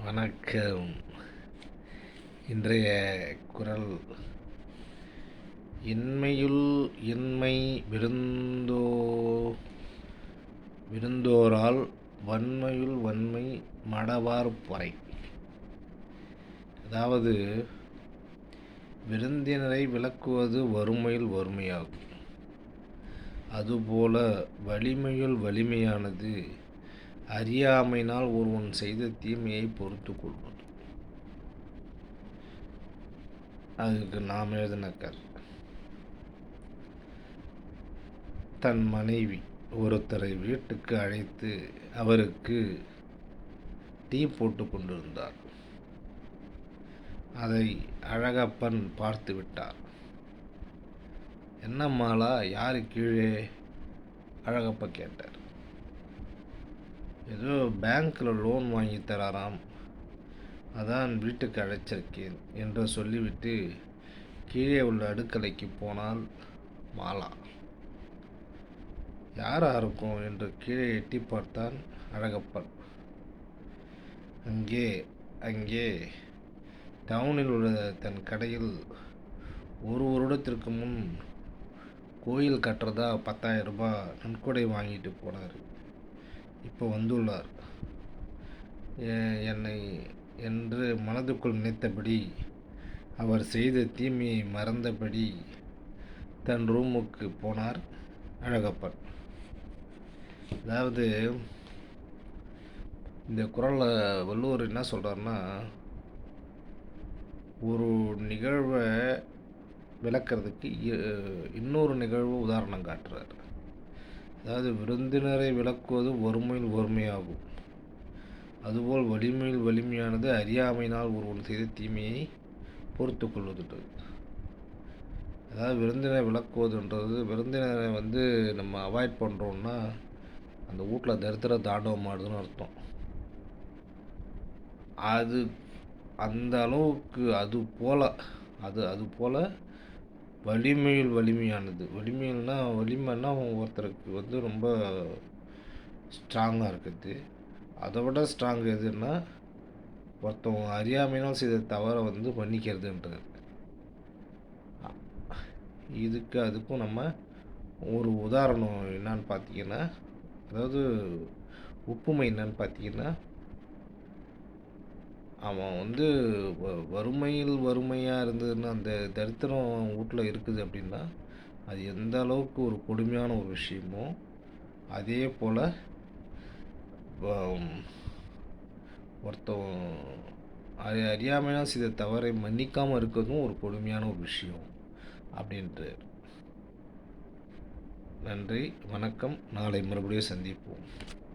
வணக்கம். இன்றைய குறள், இன்மையுள் இன்மை விருந்தோரால் வன்மையுள் வன்மை மடவார் பொறை. அதாவது, விருந்தினரை விலக்குவது வறுமையுள் வறுமையாகும். அதுபோல வலிமையுள் வலிமையானது அறியாமையினால் ஒருவன் செய்த தீமையை பொறுத்து கொள்வது. அதுக்கு நாம் எழுதின தன் மனைவி ஒருத்தரை வீட்டுக்கு அழைத்து அவருக்கு டீ போட்டு கொண்டிருந்தார். அதை அழகப்பன் பார்த்து விட்டார். என்னம்மாளா, யாரு கீழே? அழகப்ப கேட்டார். ஏதோ பேங்க்கில் லோன் வாங்கி தராராம், அதான் வீட்டுக்கு அழைச்சிருக்கேன் என்று சொல்லிவிட்டு கீழே உள்ள அடுக்கலைக்கு போனால் மாலா. யாரா இருக்கும் என்று கீழே எட்டி பார்த்தான் அழகப்பன். அங்கே டவுனில் உள்ள தன் கடையில் ஒரு வருடத்திற்கு முன் கோயில் கட்டுறதா 10,000 ரூபாய் நன்கொடை வாங்கிட்டு போனார். இப்போ வந்துள்ளார் என்னை என்று மனதுக்குள் நினைத்தபடி அவர் செய்த தீமையை மறந்தபடி தன் ரூமுக்கு போனார் அழகப்பன். அதாவது, இந்த குறளில் வள்ளுவர் என்ன சொல்கிறாருன்னா, ஒரு நிகழ்வை விளக்கிறதுக்கு இன்னொரு நிகழ்வு உதாரணம் காட்டுறார். அதாவது, விருந்தினரை விளக்குவது வறுமையில் வறுமையாகும். அதுபோல் வலிமையில் வலிமையானது அறியாமையினால் ஒருவன் செய்த தீமையை பொறுத்து கொள்வதுன்றது. அதாவது, விருந்தினரை விளக்குவதுன்றது, விருந்தினரை நம்ம அவாய்ட் பண்ணுறோன்னா அந்த வீட்டில் தரித்திர தாண்டவம் ஆடுதுன்னு அர்த்தம். அது அந்த அளவுக்கு அது போல் வலிமையில் வலிமையானது. வலிமைன்னா ஒருத்தருக்கு ரொம்ப ஸ்ட்ராங்காக இருக்குது. அதை விட ஸ்ட்ராங் எதுன்னா, ஒருத்தவங்க அறியாமையினால் செய்த தவறை மன்னிக்கிறதுன்றது. அதுக்கும் நம்ம ஒரு உதாரணம் என்னன்னு பார்த்தீங்கன்னா, அதாவது ஒப்புமை என்னன்னு பார்த்தீங்கன்னா, அவன் வறுமையில் வறுமையாக இருந்ததுன்னா, அந்த தரித்திரம் வீட்டில் இருக்குது அப்படின்னா, அது எந்த அளவுக்கு ஒரு கொடுமையான ஒரு விஷயமோ, அதே போல் ஒருத்தன் அறியாமையாக செய்த தவறை மன்னிக்காமல் இருக்கிறதும் ஒரு கொடுமையான ஒரு விஷயம் அப்படின்ட்டு. நன்றி, வணக்கம். நாளை மறுபடியும் சந்திப்போம்.